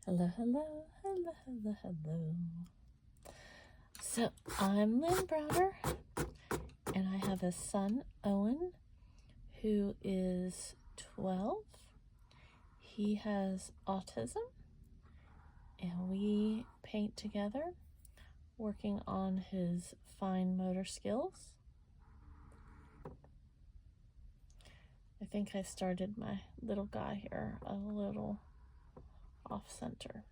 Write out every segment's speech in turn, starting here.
Hello, hello, hello, hello, hello. So, I'm Lynn Browder, and I have a son, Owen, who is 12. He has autism, and we paint together, working on his fine motor skills. I think I started my little guy here a little off-center,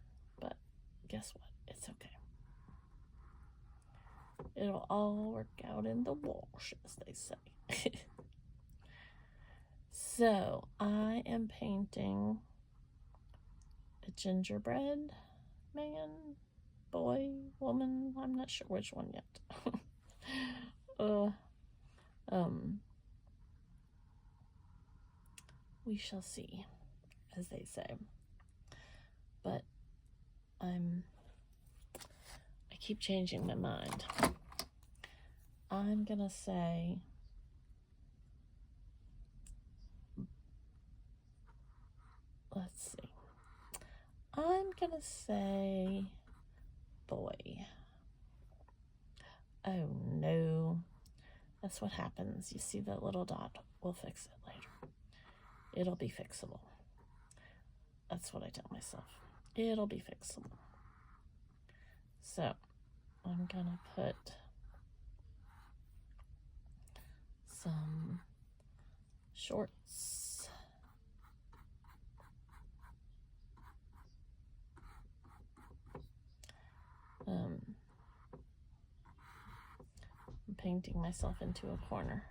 but guess what? It's okay. It'll all work out in the wash, as they say. So, I am painting a gingerbread man, boy, woman, I'm not sure which one yet. We shall see, as they say. But I keep changing my mind. I'm gonna say let's see. I'm gonna say boy. Oh no. That's what happens. You see that little dot? We'll fix it later. It'll be fixable. That's what I tell myself. It'll be fixable. So, I'm gonna put some shorts. I'm painting myself into a corner.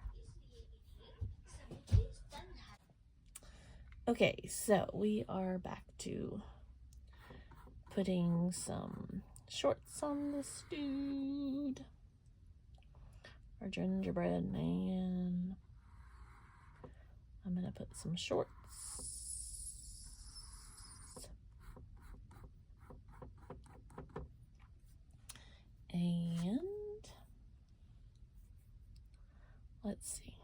Okay, so we are back to putting some shorts on this dude. Our gingerbread man. I'm gonna put some shorts. And let's see.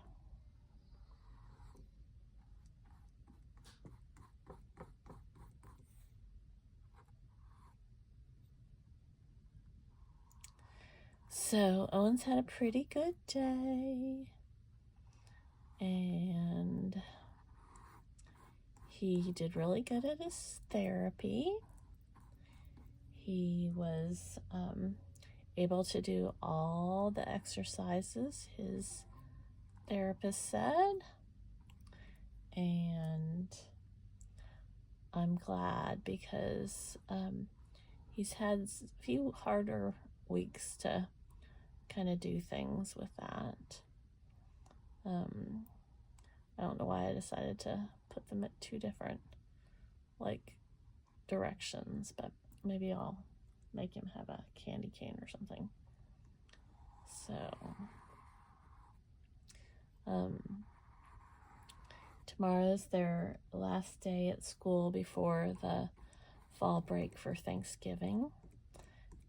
So Owen's had a pretty good day, and he did really good at his therapy. He was able to do all the exercises his therapist said, and I'm glad because he's had a few harder weeks to kind of do things with that. I don't know why I decided to put them at two different directions, but maybe I'll make him have a candy cane or something. So tomorrow's their last day at school before the fall break for Thanksgiving,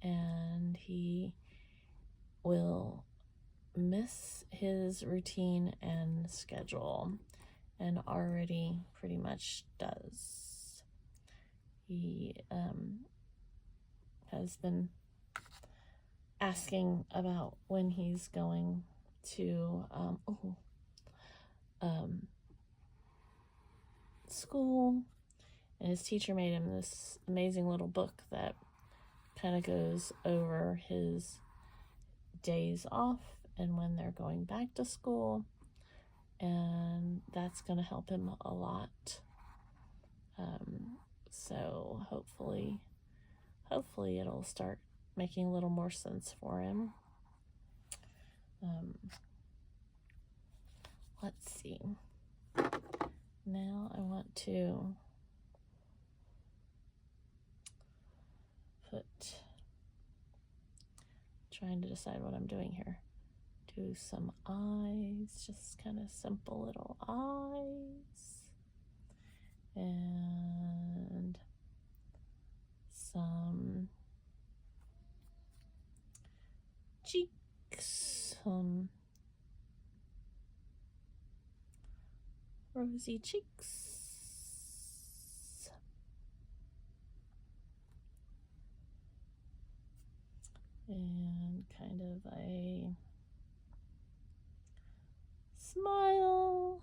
and he will miss his routine and schedule, and already pretty much does. He has been asking about when he's going to school, and his teacher made him this amazing little book that kind of goes over his days off and when they're going back to school, and that's going to help him a lot. So hopefully it'll start making a little more sense for him. Let's see. Now I want to trying to decide what I'm doing here. Do some eyes, just kind of simple little eyes. And some cheeks, some rosy cheeks. and kind of a smile.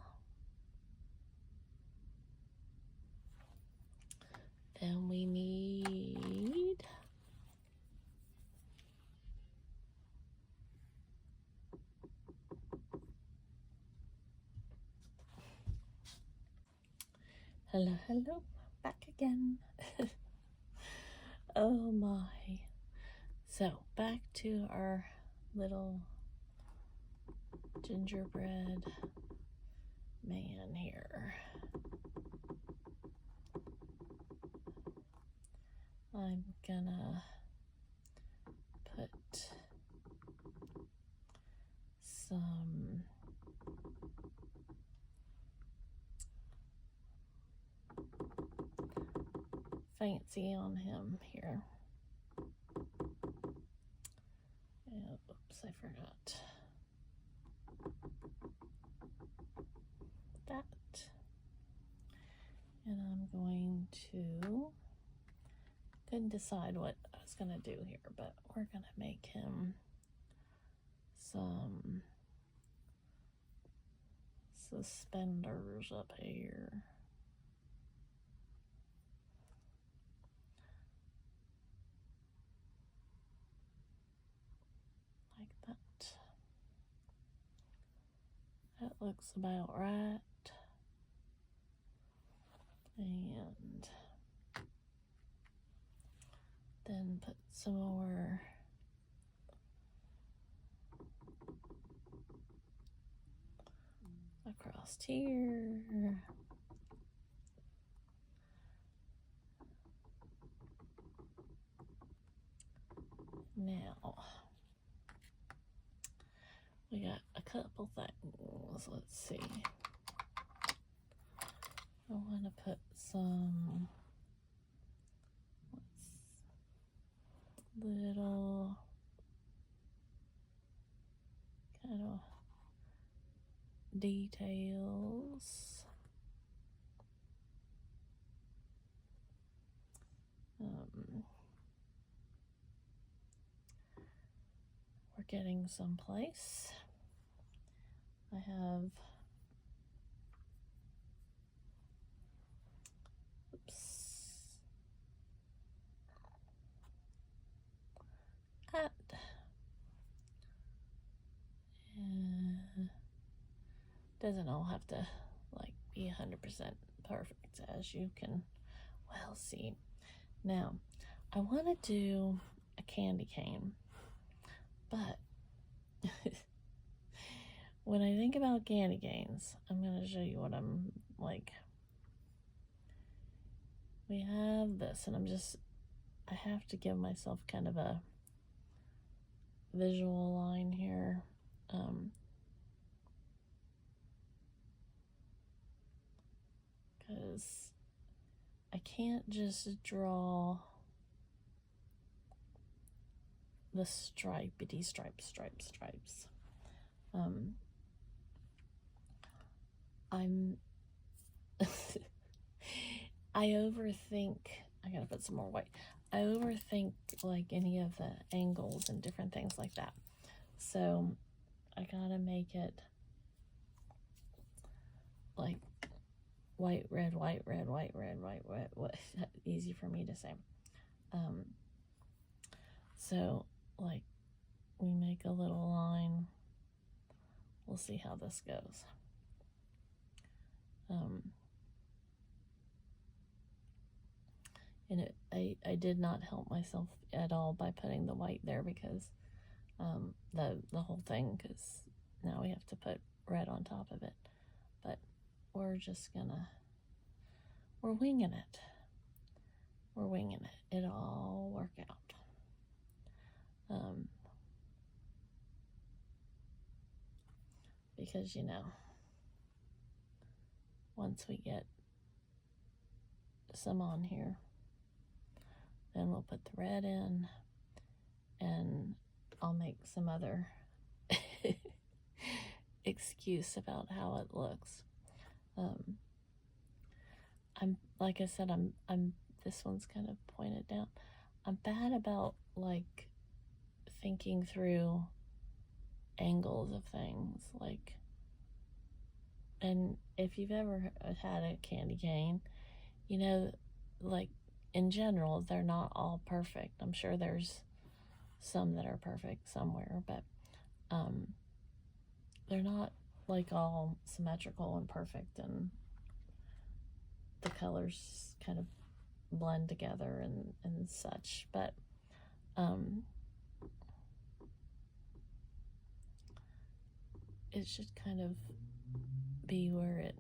Then we need hello, back again. Oh my. So back to our little gingerbread man here. I'm gonna put some fancy on him here. Oh, oops, I forgot that. And I'm going to, couldn't decide what I was gonna do here, but we're gonna make him some suspenders up here. Like that. That looks about right. And then put some more across here. Now, we got a couple things. Let's see. I want to put some little kind of details. We're getting someplace. I have, oops, that. Doesn't all have to like be 100% perfect, as you can well see. Now, I want to do a candy cane, but when I think about candy canes, I'm going to show you what I'm like. We have this, and I have to give myself kind of a visual line here. Because I can't just draw the stripey stripes. I overthink. I gotta put some more white. I overthink like any of the angles and different things like that. So I gotta make it like white, red, white, red, white, red, white, red. Easy for me to say. So like we make a little line. We'll see how this goes. And I did not help myself at all by putting the white there, because the whole thing, because now we have to put red on top of it. But we're just gonna, we're winging it. It'll all work out. Because, you know, once we get some on here, then we'll put the red in, and I'll make some other excuse about how it looks. I'm, like I said, I'm this one's kind of pointed down. I'm bad about like thinking through angles of things, like, and if you've ever had a candy cane, you know, like, in general, they're not all perfect. I'm sure there's some that are perfect somewhere, but they're not like all symmetrical and perfect, and the colors kind of blend together and such. But it should kind of be where it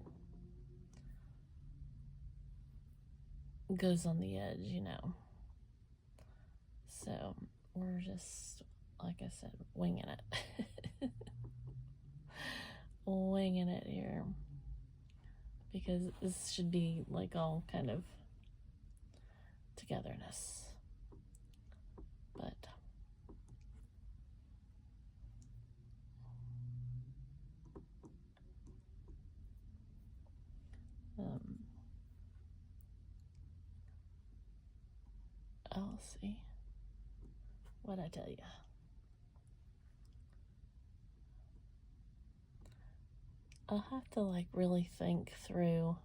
goes on the edge, you know. So we're just, like I said, winging it. Winging it here. Because this should be like all kind of togetherness. But I'll see what I tell you. I'll have to like really think through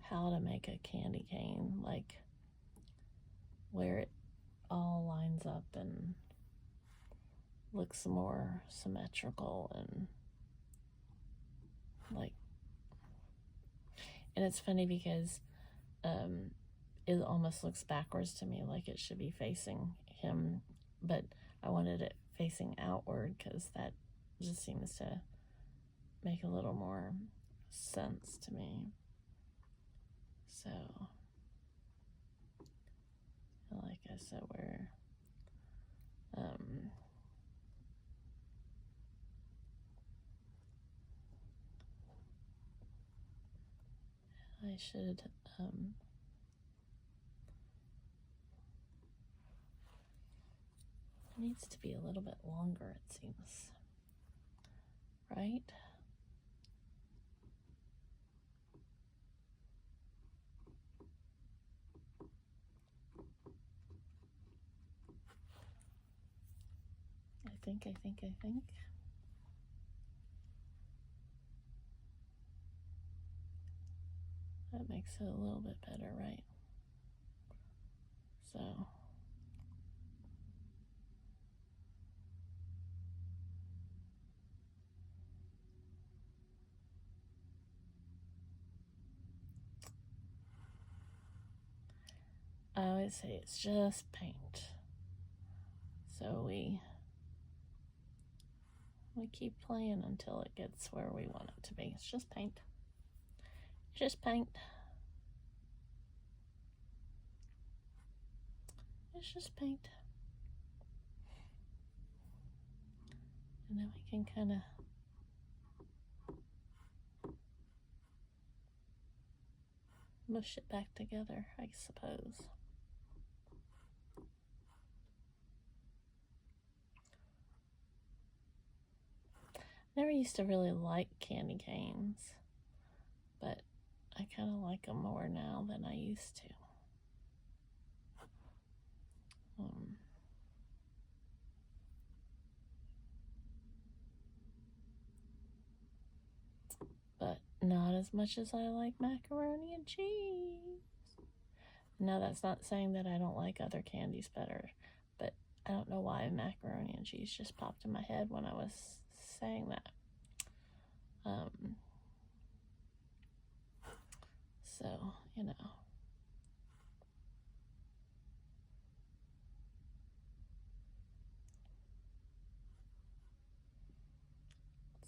how to make a candy cane, like where it all lines up and looks more symmetrical, and like, and it's funny because it almost looks backwards to me, like it should be facing him, but I wanted it facing outward because that just seems to make a little more sense to me. So, like I said, we're I should it needs to be a little bit longer, it seems, right? I think. That makes it a little bit better, right? So, I always say it's just paint. So we keep playing until it gets where we want it to be. It's just paint. Just paint. It's just paint. And then we can kind of mush it back together, I suppose. Never used to really like candy canes, but I kind of like them more now than I used to. But not as much as I like macaroni and cheese. Now, that's not saying that I don't like other candies better, but I don't know why macaroni and cheese just popped in my head when I was saying that. So, you know.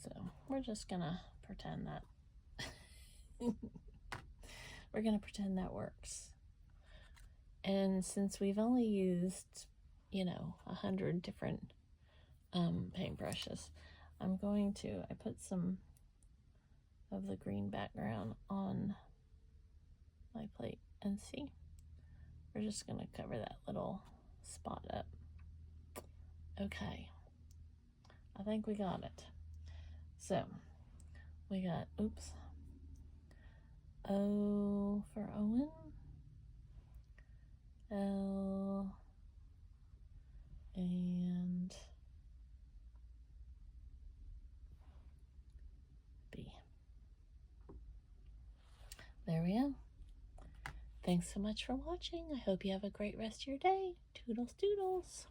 So, we're just gonna pretend that we're gonna pretend that works. And since we've only used, 100 different paintbrushes, I put some of the green background on my plate, and see, we're just gonna cover that little spot up. Okay, I think we got it. So we got, O for Owen, L, and there we go. Thanks so much for watching. I hope you have a great rest of your day. Toodles, doodles.